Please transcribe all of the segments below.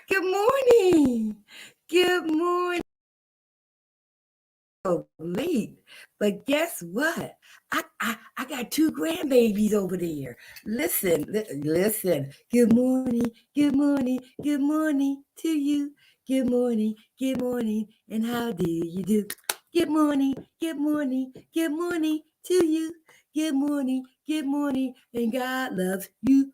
Good morning. Good morning. Late, but guess what? I got two grandbabies over there. Listen. Good morning. Good morning. Good morning to you. Good morning. Good morning. And how do you do? Good morning. Good morning. Good morning to you. Good morning. Good morning. And God loves you.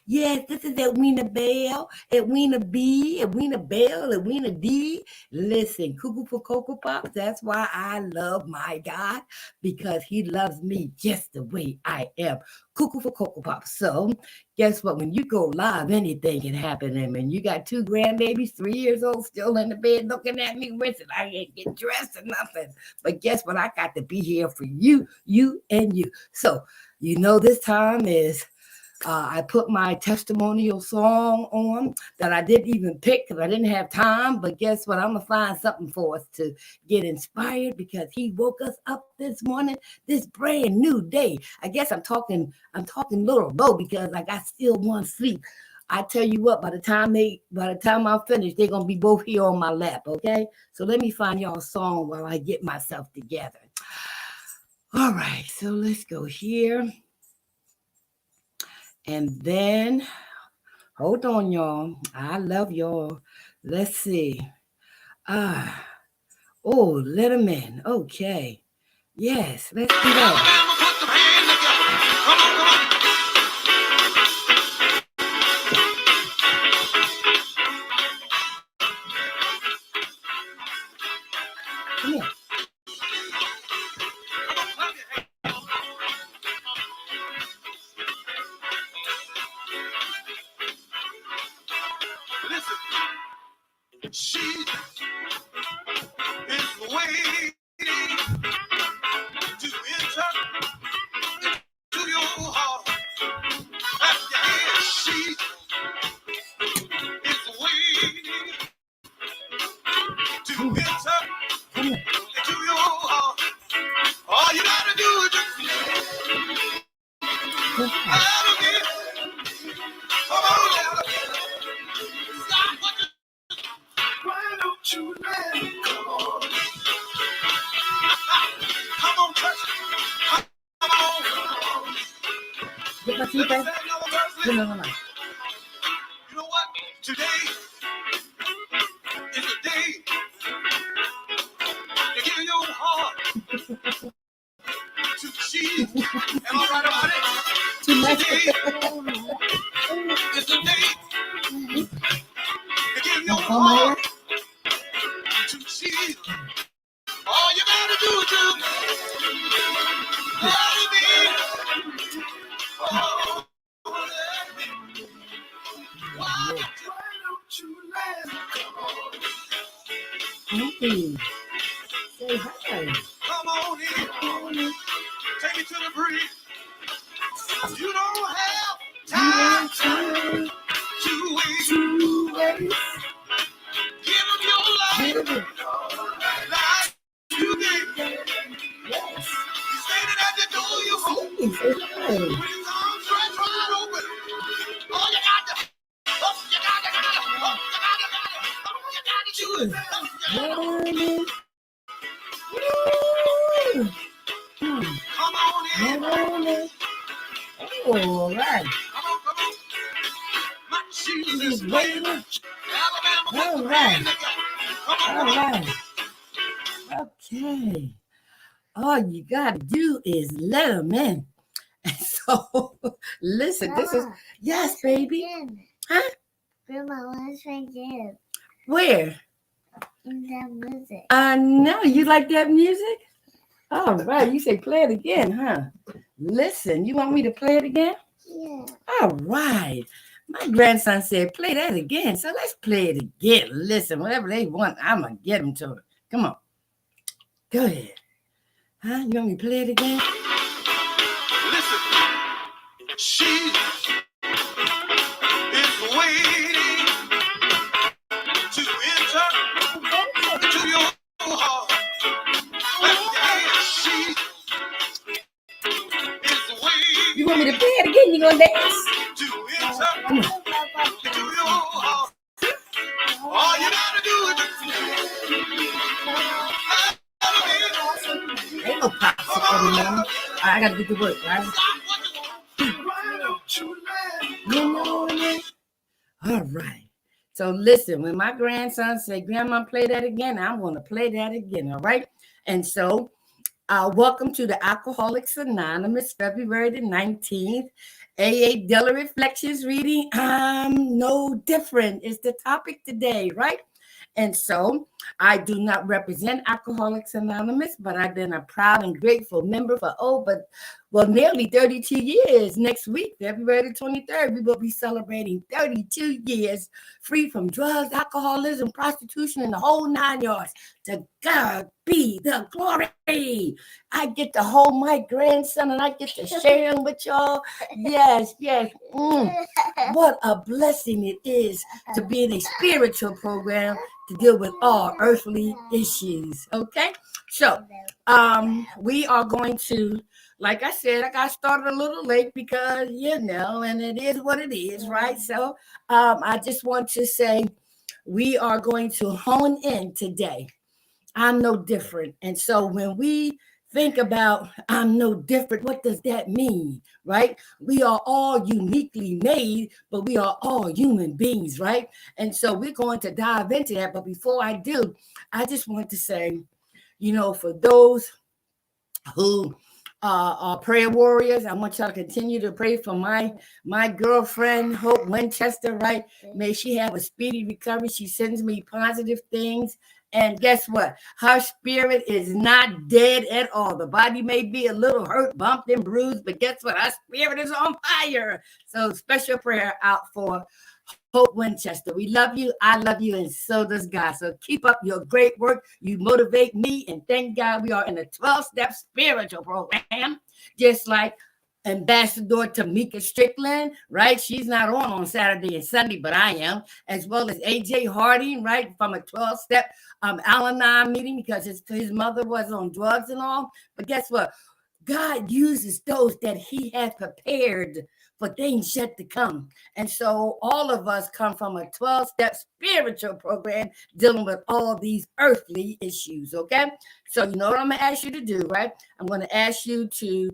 Yes, this is Edwina Bell, Edwina B, Edwina Bell, Edwina D. Listen, cuckoo for Cocoa Pops. That's why I love my God, because he loves me just the way I am. Cuckoo for Cocoa Pops. So, guess what? When you go live, anything can happen. And when you got two grandbabies, 3 years old, still in the bed looking at me, listen, I ain't get dressed or nothing. But guess what? I got to be here for you, and you. So, this time is. I put my testimonial song on that I didn't even pick because I didn't have time. But guess what? I'm gonna find something for us to get inspired because he woke us up this morning, this brand new day. I guess I'm talking a little low because I got still one sleep. I tell you what, by the time I'm finished, they're gonna be both here on my lap. Okay, so let me find y'all a song while I get myself together. All right, so let's go here. And then, hold on, y'all. I love y'all. Let's see. Ah, let them in. Okay. Yes, let's do that. Come here. Listen, she is waiting to enter into your heart. Clap your hands. She is waiting to enter into your heart. All you gotta do is just let her in. Come on, let her in. Stop what you. Why don't you let me? Come on. Come on, church. Come on. Get my feet back. No. You know what? Today is the day to give your heart to Jesus. Am I right about it? Today is the day to give your heart to Jesus. All you gotta do is just let it be. Oh, let me. Why don't you let me? Say hi. Come on in. Take me to the breeze. You don't have time to waste. Give him your life. Like you did. Yes. He's standing at the door of your home. With his arms stretched wide open. All you got to do is come on in. All right. Come on. My Jesus is waiting. Alabama. All right. All right. Okay. All you gotta do is let them in. And so, listen, Grandma, this is yes, baby. Huh? Grandma, let's again. Where? In that music. I know. You like that music? All right. You say play it again, huh? Listen, you want me to play it again? Yeah. All right. My grandson said, play that again. So let's play it again. Listen, whatever they want, I'm going to get them to it. Come on. Go ahead. Huh? You want me to play it again? Listen. She is waiting to enter into your heart. She is waiting. You want me to play it again? You gonna dance? To enter I got to get to work, right? You know it. All right. So listen, when my grandson say, Grandma, play that again, I'm going to play that again, all right? And so welcome to the Alcoholics Anonymous, February the 19th. AA Daily Reflections reading. I'm no different is the topic today, right? And so I do not represent Alcoholics Anonymous, but I've been a proud and grateful member for nearly 32 years. Next week, February the 23rd, we will be celebrating 32 years free from drugs, alcoholism, prostitution, and the whole 9 yards. To God be the glory. I get to hold my grandson and I get to share him with y'all. Yes, yes. What a blessing it is to be in a spiritual program to deal with all earthly issues. Okay, so we are going to, like I said, I got started a little late because and it is what it is, right? So I just want to say we are going to hone in today. I'm no different. And so when we think about I'm no different, what does that mean, right? We are all uniquely made, but we are all human beings, right? And so we're going to dive into that. But before I do, I just want to say, for those who are prayer warriors, I want y'all to continue to pray for my girlfriend, Hope Winchester, right? May she have a speedy recovery. She sends me positive things. And guess what? Her spirit is not dead at all. The body may be a little hurt, bumped, and bruised, but guess what? Her spirit is on fire. So special prayer out for Hope Winchester. We love you. I love you. And so does God. So keep up your great work. You motivate me. And thank God we are in a 12-step spiritual program, just like Ambassador Tamika Strickland, right? She's not on Saturday and Sunday, but I am, as well as AJ Harding, right? From a 12-step Al-Anon meeting because his mother was on drugs and all. But guess what? God uses those that he has prepared for things yet to come. And so all of us come from a 12-step spiritual program dealing with all these earthly issues, okay? So you know what I'm going to ask you to do, right? I'm going to ask you to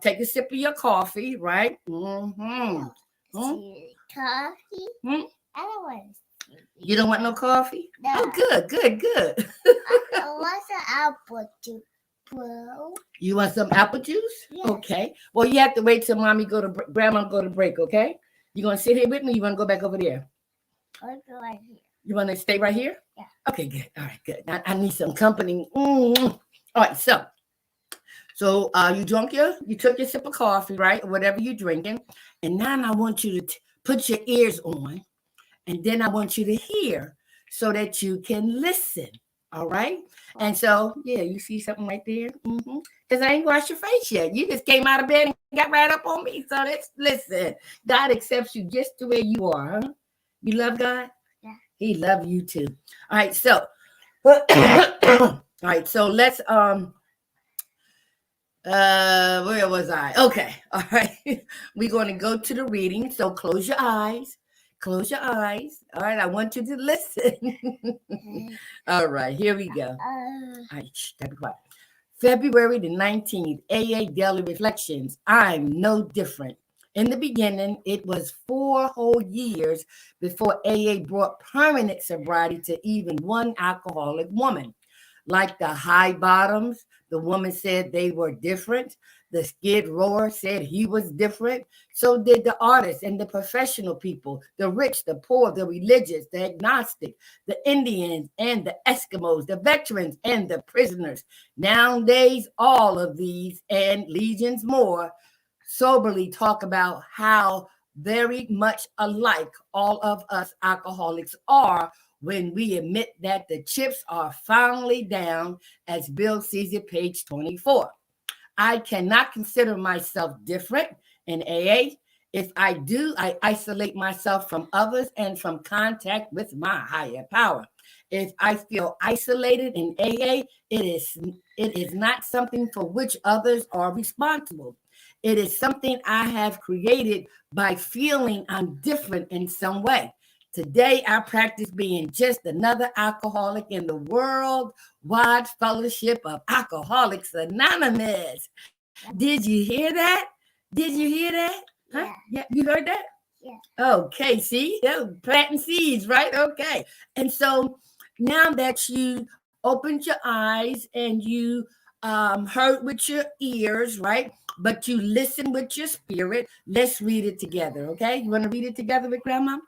take a sip of your coffee, right? Mm-hmm. Coffee? Hmm? I don't want You don't want no coffee? No. Oh, good. I want some apple juice. Bro. You want some apple juice? Yes. Okay. Well, you have to wait till grandma go to break, okay? You going to sit here with me? You want to go back over there? I'll go right here. You want to stay right here? Yeah. Okay, good. All right, good. I need some company. All right, so you took your sip of coffee, right? Or whatever you're drinking. And now I want you to put your ears on. And then I want you to hear so that you can listen. All right. And so, you see something right there? Because I ain't washed your face yet. You just came out of bed and got right up on me. So listen, God accepts you just the way you are. Huh? You love God? Yeah. He loves you too. All right. So, all right. So let's, where was I? Okay. All right. We're going to go to the reading. So close your eyes. Close your eyes. All right. I want you to listen. All right. Here we go. All right. Be quiet. February the 19th, AA Daily Reflections. I'm no different. In the beginning, it was 4 whole years before AA brought permanent sobriety to even one alcoholic woman. Like the High Bottoms, the woman said they were different. The Skid Rower said he was different. So did the artists and the professional people, the rich, the poor, the religious, the agnostic, the Indians and the Eskimos, the veterans and the prisoners. Nowadays, all of these and legions more soberly talk about how very much alike all of us alcoholics are when we admit that the chips are finally down, as Bill sees it, page 24. I cannot consider myself different in AA. If I do, I isolate myself from others and from contact with my higher power. If I feel isolated in AA, it is not something for which others are responsible. It is something I have created by feeling I'm different in some way. Today, I practice being just another alcoholic in the worldwide fellowship of Alcoholics Anonymous. Did you hear that? Did you hear that? Huh? Yeah. Yeah, you heard that? Yeah. Okay, see, planting seeds, right? Okay. And so now that you opened your eyes and you heard with your ears, right? But you listen with your spirit, let's read it together, okay? You want to read it together with Grandma?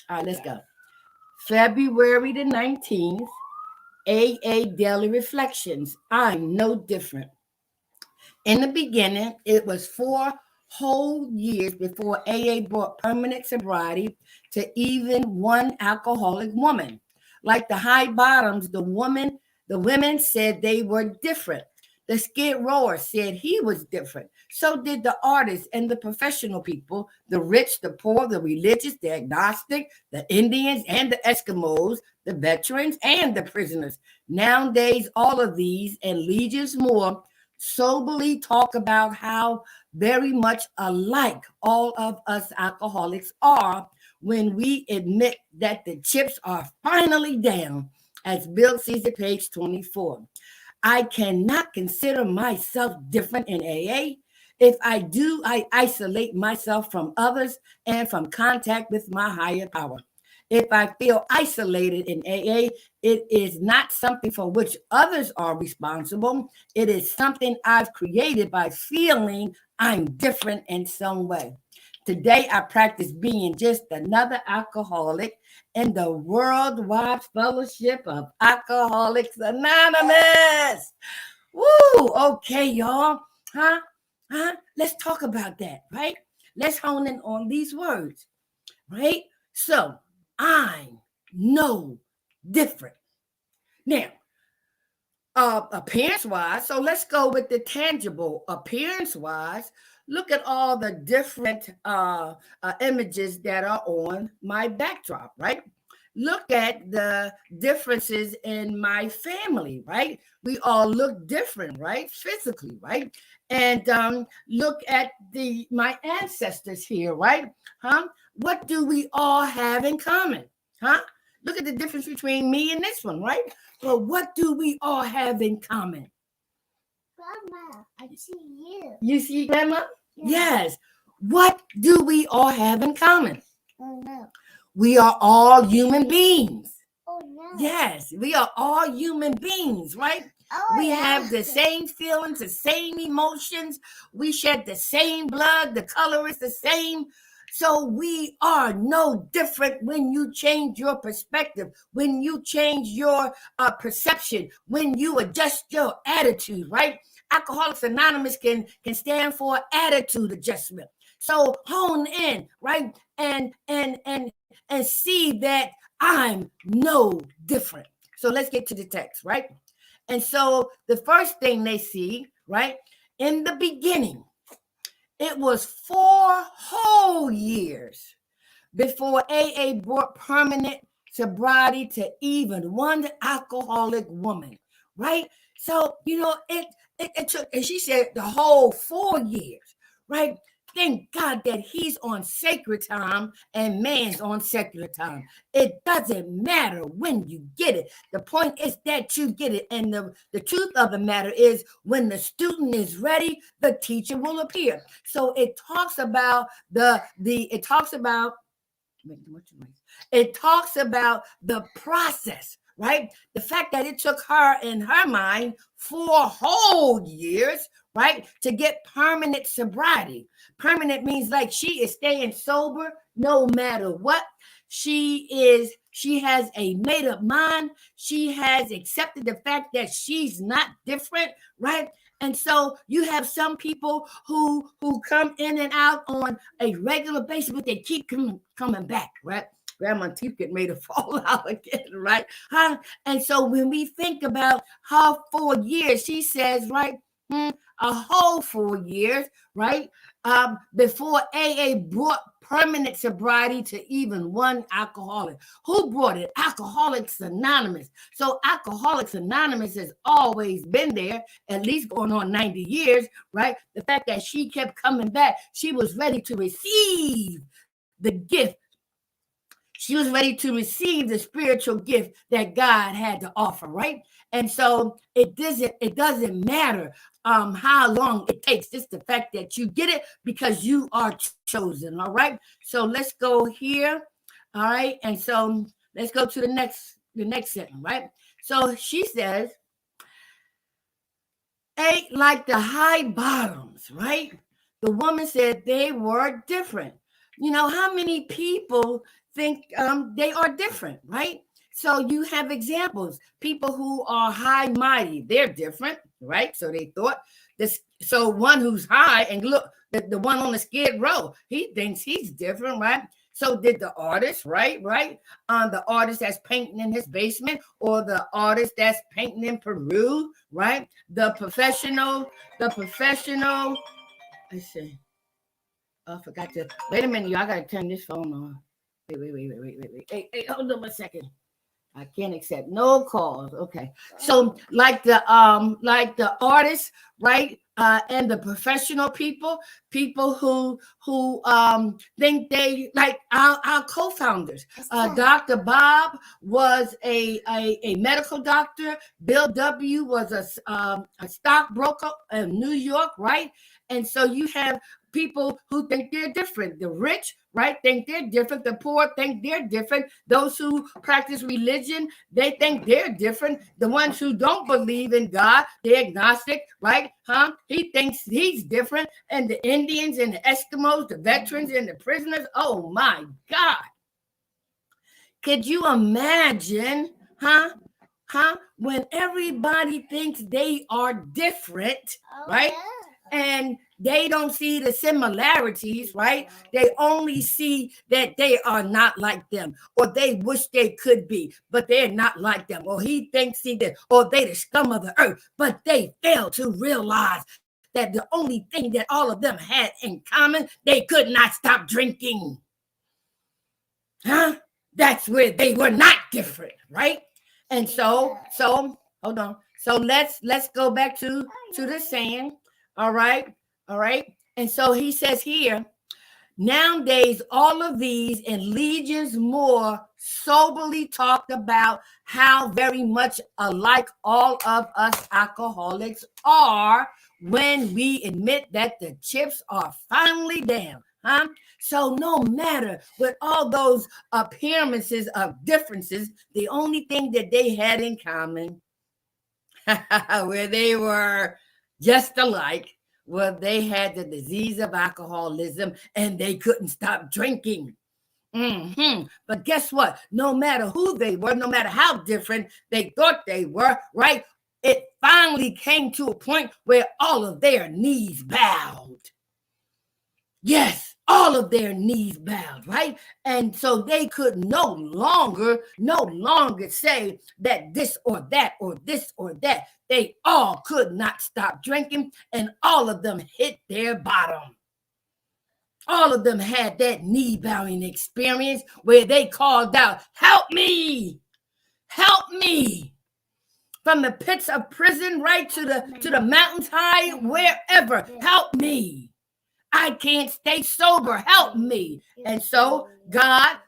All right, let's go. February the 19th, AA Daily Reflections. I'm no different. In the beginning, it was 4 whole years before AA brought permanent sobriety to even one alcoholic woman. Like the high bottoms, the women said they were different. The skid rower said he was different. So did the artists and the professional people, the rich, the poor, the religious, the agnostic, the Indians and the Eskimos, the veterans and the prisoners. Nowadays, all of these and legions more soberly talk about how very much alike all of us alcoholics are when we admit that the chips are finally down, as Bill sees it, page 24. I cannot consider myself different in AA. If I do, I isolate myself from others and from contact with my higher power. If I feel isolated in AA, it is not something for which others are responsible. It is something I've created by feeling I'm different in some way. Today, I practice being just another alcoholic in the Worldwide Fellowship of Alcoholics Anonymous. Woo! Okay, y'all. Huh? Let's talk about that, right? Let's hone in on these words, right? So, I'm no different. Now, appearance wise, so let's go with the tangible. Appearance wise, look at all the different images that are on my backdrop, right? Look at the differences in my family, right? We all look different, right? Physically, right? And look at my ancestors here, right? Huh? What do we all have in common? Huh? Look at the difference between me and this one, right? But what do we all have in common? Grandma, I see you. You see, Grandma? Yeah. Yes. What do we all have in common? Oh no. We are all human beings. Oh no. Yes, we are all human beings, right? Oh, We yeah. have the same feelings, the same emotions. We shed the same blood. The color is the same. So we are no different when you change your perspective, when you change your perception, when you adjust your attitude, right? Alcoholics Anonymous can stand for attitude adjustment. So hone in, right? And see that I'm no different. So let's get to the text, right? And so the first thing they see, right? In the beginning, it was 4 whole years before AA brought permanent sobriety to even one alcoholic woman, right? So, it took, and she said the whole 4 years, right? Thank God that he's on sacred time and man's on secular time. It doesn't matter when you get it. The point is that you get it. And the truth of the matter is when the student is ready, the teacher will appear. So it talks about it talks about the process, right? The fact that it took her in her mind 4 whole years, right, to get permanent sobriety. Permanent means like she is staying sober no matter what. She has a made up mind. She has accepted the fact that she's not different, right? And so you have some people who come in and out on a regular basis, but they keep coming back, right? Grandma teeth get made to fall out again, right? Huh? And so when we think about her 4 years, she says, right, a whole 4 years, right? Before AA brought permanent sobriety to even one alcoholic. Who brought it? Alcoholics Anonymous. So Alcoholics Anonymous has always been there, at least going on 90 years, right? The fact that she kept coming back, she was ready to receive the gift. She was ready to receive the spiritual gift that God had to offer, right? And so it doesn't matter how long it takes. Just the fact that you get it because you are chosen. All right. So let's go here. All right. And so let's go to the next sentence, right? So she says, ate like the high bottoms, right? The woman said they were different. You know, how many people think they are different, right? So you have examples. People who are high mighty, they're different, right? So they thought this. So one who's high and look, the one on the skid row, he thinks he's different, right? So did the artist, right? Right? The artist that's painting in his basement, or the artist that's painting in Peru, right? The professional. Let's see. Oh, I forgot to wait a minute, y'all. I gotta turn this phone on. Wait. Hey, hold on a second. I can't accept no calls. Okay. So like the artists, right? And the professional people who think they like our co-founders. Dr. Bob was a medical doctor. Bill W was a stockbroker in New York, right? And so you have people who think they're different. The rich, right, think they're different. The poor think they're different. Those who practice religion, they think they're different. The ones who don't believe in God, they're agnostic, right? He thinks he's different. And the Indians and the Eskimos, the veterans and the prisoners, oh my God. Could you imagine, when everybody thinks they are different, right? And they don't see the similarities, right? They only see that they are not like them, or they wish they could be, but they're not like them. Or he thinks he did, or they the scum of the earth, but they fail to realize that the only thing that all of them had in common, they could not stop drinking. That's where they were not different, right? And so hold on. So let's go back to the saying. All right. All right. And so he says here, nowadays, all of these and legions more soberly talked about how very much alike all of us alcoholics are when we admit that the chips are finally down. So no matter with all those appearances of differences, the only thing that they had in common, where they were just alike, well, they had the disease of alcoholism and they couldn't stop drinking. But guess what? No matter who they were, no matter how different they thought they were, right? It finally came to a point where all of their knees bowed. Yes, all of their knees bowed, right? And so they could no longer say that this or that or this or that. They all could not stop drinking, and all of them hit their bottom. All of them had that knee bowing experience where they called out, "Help me! Help me!" From the pits of prison right to the mountains high, wherever, help me. I can't stay sober. Help me. And so God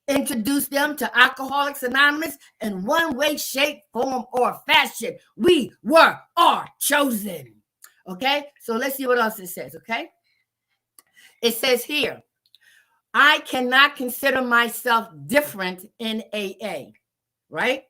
introduced them to Alcoholics Anonymous in one way, shape, form, or fashion. We are chosen. Okay? So let's see what else it says, okay? It says here, I cannot consider myself different in AA, right?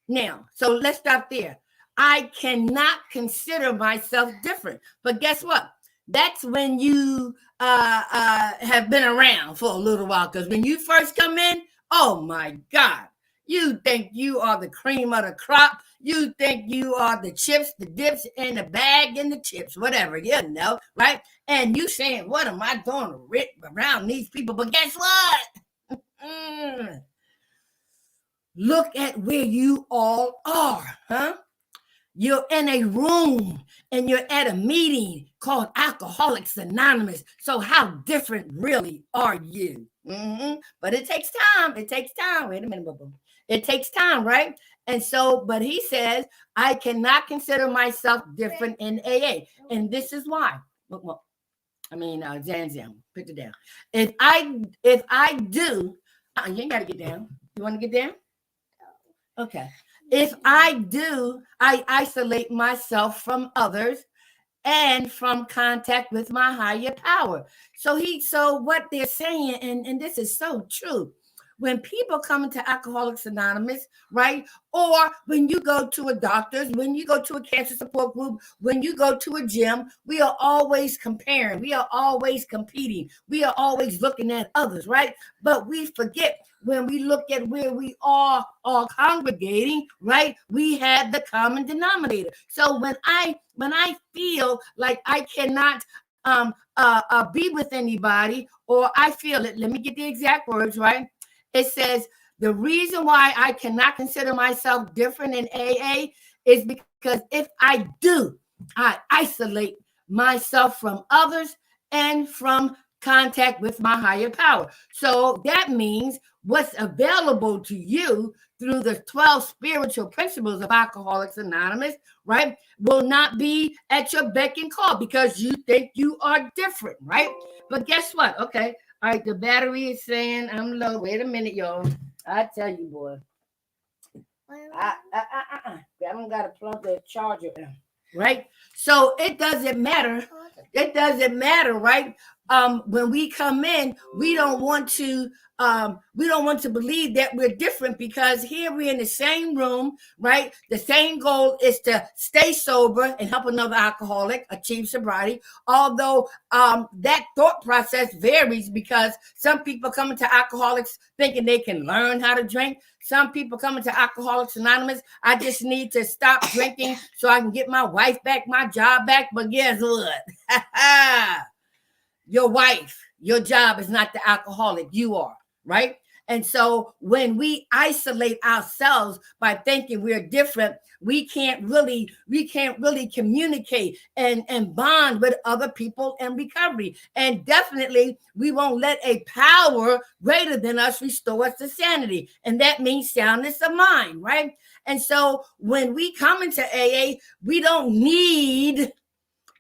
Now, so let's stop there. I cannot consider myself different. But guess what? That's when you have been around for a little while. Because when you first come in, oh my God, you think you are the cream of the crop. You think you are the chips, the dips, and the bag and the chips, whatever, you know, right? And you saying, what am I doing around these people? But guess what? Look at where you all are, You're in a room and you're at a meeting called Alcoholics Anonymous. So how different really are you? But it takes time. It takes time. Wait a minute, Bubba. It takes time, right? And so, but he says, I cannot consider myself different in AA. And this is why. Zan, put it down. If I do, you ain't got to get down. You want to get down? Okay. If I do, I isolate myself from others and from contact with my higher power. So what they're saying, and this is so true. When people come into Alcoholics Anonymous, right? Or when you go to a doctor's, when you go to a cancer support group, when you go to a gym, we are always comparing. We are always competing. We are always looking at others, right? But we forget when we look at where we are all congregating, right? We have the common denominator. So when I feel like I cannot be with anybody, or I feel it, let me get the exact words, right? It says, the reason why I cannot consider myself different in AA is because if I do, I isolate myself from others and from contact with my higher power. So that means what's available to you through the 12 spiritual principles of Alcoholics Anonymous, right, will not be at your beck and call because you think you are different, right? But guess what? Okay. All right, the battery is saying I'm low. Wait a minute, y'all. I tell you, boy. I don't got to plug the charger in, right? So it doesn't matter. It doesn't matter, right? When we come in, we don't want to believe that we're different because here we're in the same room, right? The same goal is to stay sober and help another alcoholic achieve sobriety. Although that thought process varies because some people come into Alcoholics thinking they can learn how to drink. Some people come into Alcoholics Anonymous. I just need to stop drinking so I can get my wife back, my job back. But guess what? Your wife, your job is not the alcoholic. You are, right? And so when we isolate ourselves by thinking we're different, we can't really communicate and bond with other people in recovery. And definitely we won't let a power greater than us restore us to sanity. And that means soundness of mind, right? And so when we come into AA, we don't need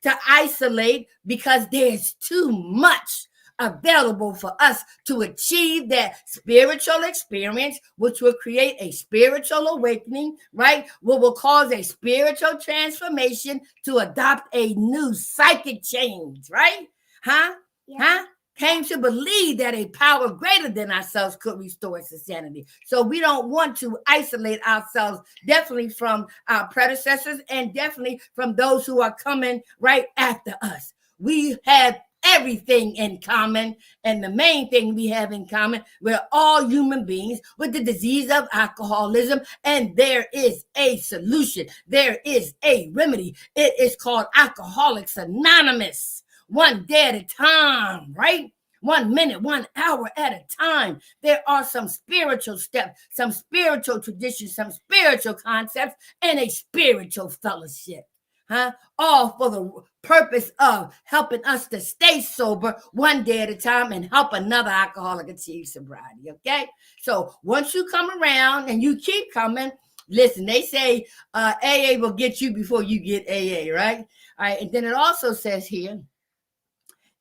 to isolate because there's too much available for us to achieve that spiritual experience, which will create a spiritual awakening, right? What will cause a spiritual transformation to adopt a new psychic change, right? Huh? Yeah. Huh? Came to believe that a power greater than ourselves could restore us to sanity. So we don't want to isolate ourselves, definitely from our predecessors and definitely from those who are coming right after us. We have everything in common, and the main thing we have in common, we're all human beings with the disease of alcoholism, and there is a solution. There is a remedy. It is called Alcoholics Anonymous. One day at a time, right? 1 minute, 1 hour at a time. There are some spiritual steps, some spiritual traditions, some spiritual concepts, and a spiritual fellowship. Huh? All for the purpose of helping us to stay sober 1 day at a time and help another alcoholic achieve sobriety. Okay? So once you come around and you keep coming, listen, they say AA will get you before you get AA, right? All right. And then it also says here,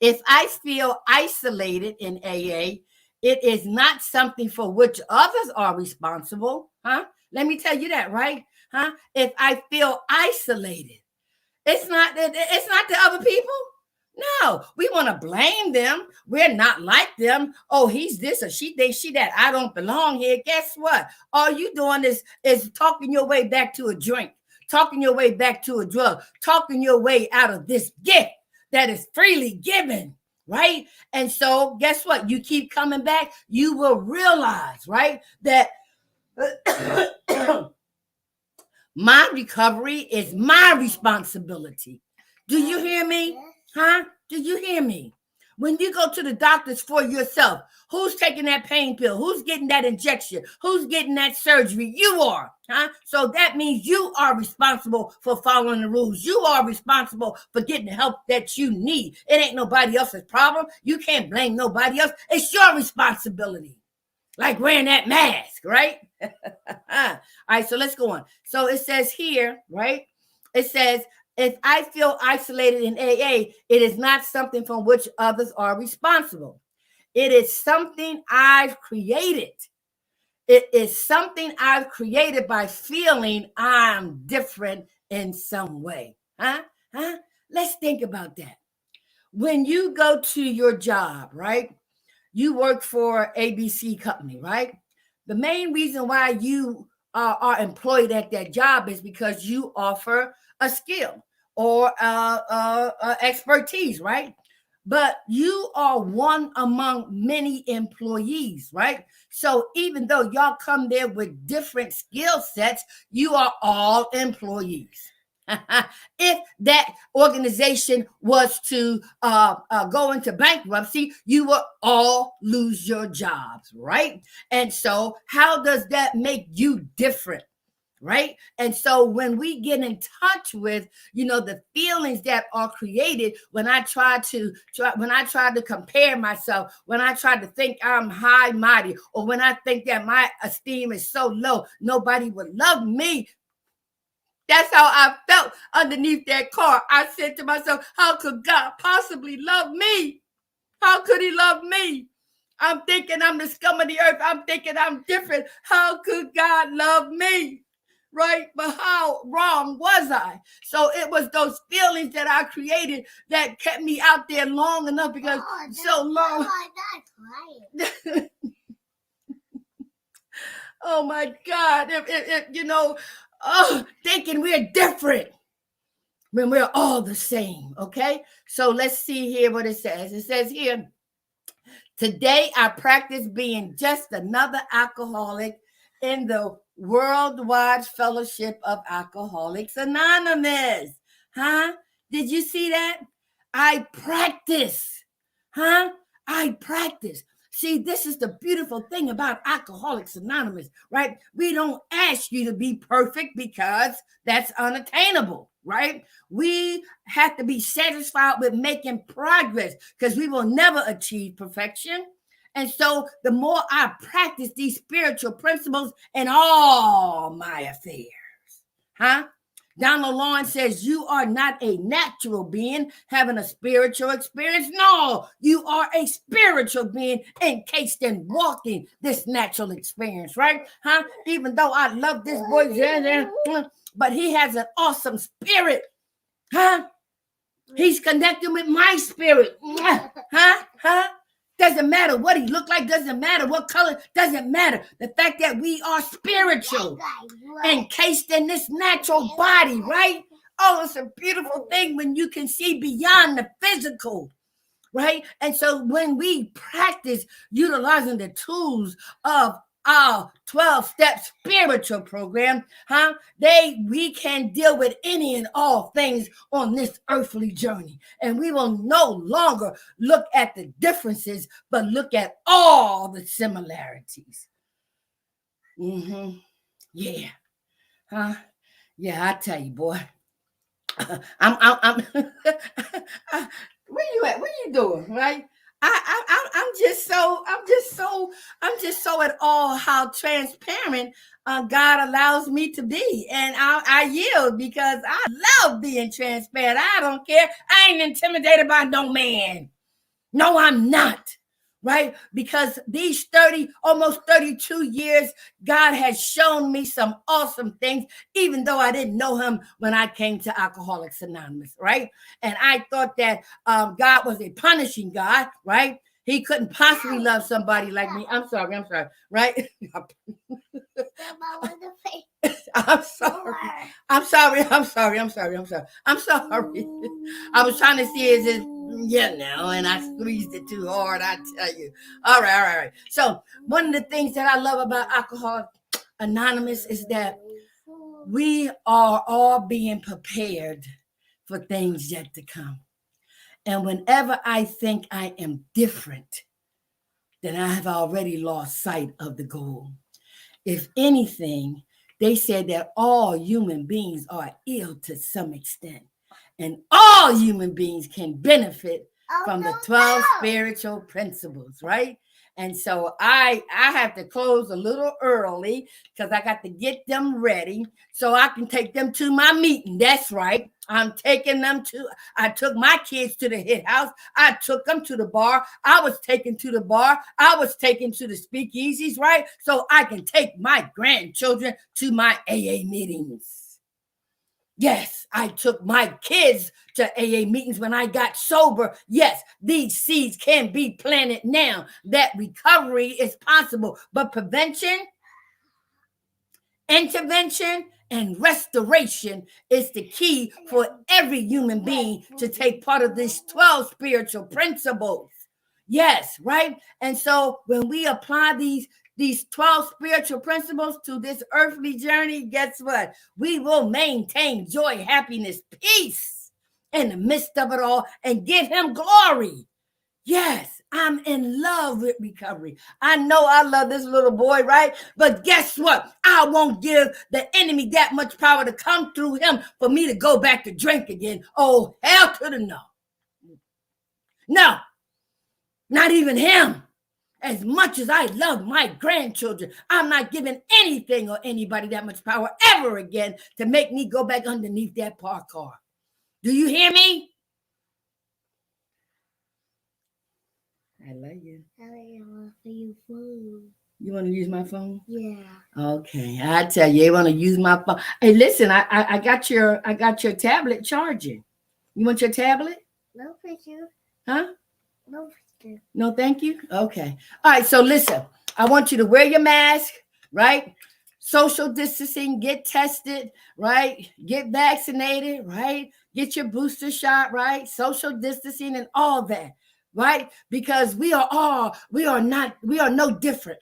if I feel isolated in AA, it is not something for which others are responsible. Huh? Let me tell you that, right? Huh? If I feel isolated, it's not the other people. No, we want to blame them. We're not like them. Oh, he's this or she that. I don't belong here. Guess what? All you doing is talking your way back to a drink, talking your way back to a drug, talking your way out of this gift that is freely given, right? And so guess what? You keep coming back, you will realize, right, that my recovery is my responsibility. Do you hear me? Huh? Do you hear me? When you go to the doctors for yourself, who's taking that pain pill? Who's getting that injection? Who's getting that surgery? You are. Huh? So that means you are responsible for following the rules. You are responsible for getting the help that you need. It ain't nobody else's problem. You can't blame nobody else. It's your responsibility. Like wearing that mask, right? All right, so let's go on. So it says here, right? It says, if I feel isolated in AA, it is not something from which others are responsible. It is something I've created. It is something I've created by feeling I'm different in some way. Huh? Let's think about that. When you go to your job, right? You work for ABC company, right? The main reason why you are employed at that job is because you offer a skill or expertise, right? But you are one among many employees, right? So even though y'all come there with different skill sets, you are all employees. If that organization was to go into bankruptcy, you will all lose your jobs, right? And so, how does that make you different? Right. And so when we get in touch with, the feelings that are created when I try to compare myself, when I try to think I'm high mighty, or when I think that my esteem is so low, nobody would love me. That's how I felt underneath that car. I said to myself, how could God possibly love me? How could he love me? I'm thinking I'm the scum of the earth. I'm thinking I'm different. How could God love me? Right? But how wrong was I? So it was those feelings that I created that kept me out there long enough, because so long. Oh my God. Thinking we're different when we're all the same. Okay. So let's see here what it says. It says here, today I practice being just another alcoholic in the Worldwide Fellowship of Alcoholics Anonymous. Huh? Did you see that? I practice. Huh? I practice. See, this is the beautiful thing about Alcoholics Anonymous, right? We don't ask you to be perfect because that's unattainable, right? We have to be satisfied with making progress because we will never achieve perfection. And so the more I practice these spiritual principles in all my affairs, huh? Donald Lawrence says, you are not a natural being having a spiritual experience. No, you are a spiritual being encased in walking this natural experience, right? Huh? Even though I love this boy, but he has an awesome spirit, huh? He's connecting with my spirit, huh? Doesn't matter what he looked like, doesn't matter what color, doesn't matter. The fact that we are spiritual, encased in this natural body, right? Oh, it's a beautiful thing when you can see beyond the physical, right? And so when we practice utilizing the tools of our 12-step spiritual program, we can deal with any and all things on this earthly journey. And we will no longer look at the differences, but look at all the similarities. Yeah. Yeah, I tell you, boy. I'm where you at? What are you doing? Right? I'm just so at all how transparent God allows me to be, and I yield because I love being transparent. I don't care. I ain't intimidated by no man. No, I'm not. Right? Because these almost 32 years, God has shown me some awesome things, even though I didn't know him when I came to Alcoholics Anonymous, right? And I thought that God was a punishing God, right? He couldn't possibly love somebody like me. I'm sorry, right? I'm sorry. I was trying to see is it, and I squeezed it too hard, I tell you. All right. So one of the things that I love about Alcoholics Anonymous is that we are all being prepared for things yet to come. And whenever I think I am different, then I have already lost sight of the goal. If anything, they said that all human beings are ill to some extent, and all human beings can benefit from the 12 spiritual principles, right? And so I have to close a little early because I got to get them ready so I can take them to my meeting. That's right. I took my kids to the hit house. I took them to the bar. I was taken to the bar. I was taken to the speakeasies, right? So I can take my grandchildren to my AA meetings. Yes, I took my kids to AA meetings when I got sober. Yes, these seeds can be planted now. That recovery is possible, but prevention, intervention, and restoration is the key for every human being to take part of these 12 spiritual principles. Yes, right? And so when we apply these 12 spiritual principles to this earthly journey, guess what? We will maintain joy, happiness, peace in the midst of it all and give him glory. Yes, I'm in love with recovery. I know I love this little boy, right? But guess what? I won't give the enemy that much power to come through him for me to go back to drink again. Oh, hell to the no. No, not even him. As much as I love my grandchildren, I'm not giving anything or anybody that much power ever again to make me go back underneath that parked car. Do you hear me? I love you. I want for your phone. You want to use my phone? Yeah. Okay, I tell you, you want to use my phone. Hey, listen, I got your tablet charging. You want your tablet? No, thank you. Huh? No, thank you. No, thank you. Okay. All right. So listen, I want you to wear your mask, right? Social distancing, get tested, right? Get vaccinated, right? Get your booster shot, right? Social distancing and all that, right? Because we are no different.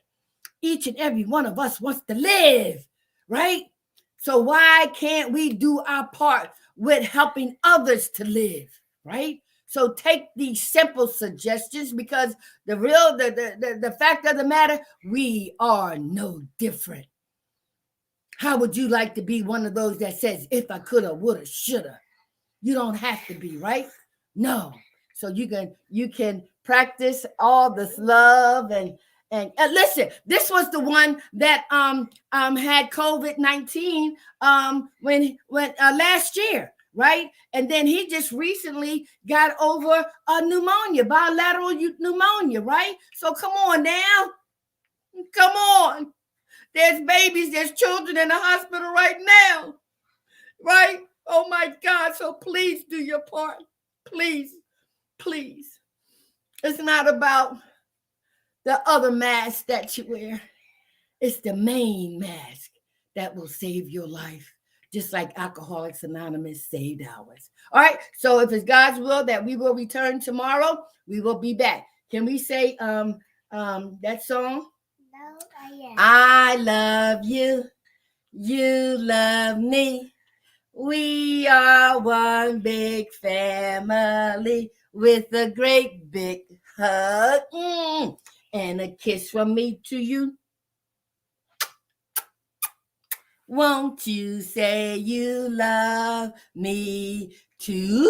Each and every one of us wants to live, right? So why can't we do our part with helping others to live, right? So take these simple suggestions because the fact of the matter, we are no different. How would you like to be one of those that says, if I coulda, woulda, shoulda? You don't have to be, right? No. So you can practice all this love and listen, this was the one that had COVID-19 when last year, right? And then he just recently got over a pneumonia, bilateral pneumonia, right? So come on now. Come on. There's babies, there's children in the hospital right now. Right? Oh my God. So please do your part. Please. Please. It's not about the other mask that you wear. It's the main mask that will save your life, just like Alcoholics Anonymous saved ours. All right. So if it's God's will that we will return tomorrow, we will be back. Can we say that song? No, yeah. I love you. You love me. We are one big family with a great big hug and a kiss from me to you. Won't you say you love me too?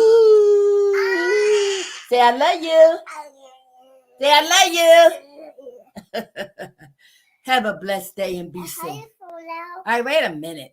Say I love you. Say I love you. Have a blessed day and be safe. All right, wait a minute.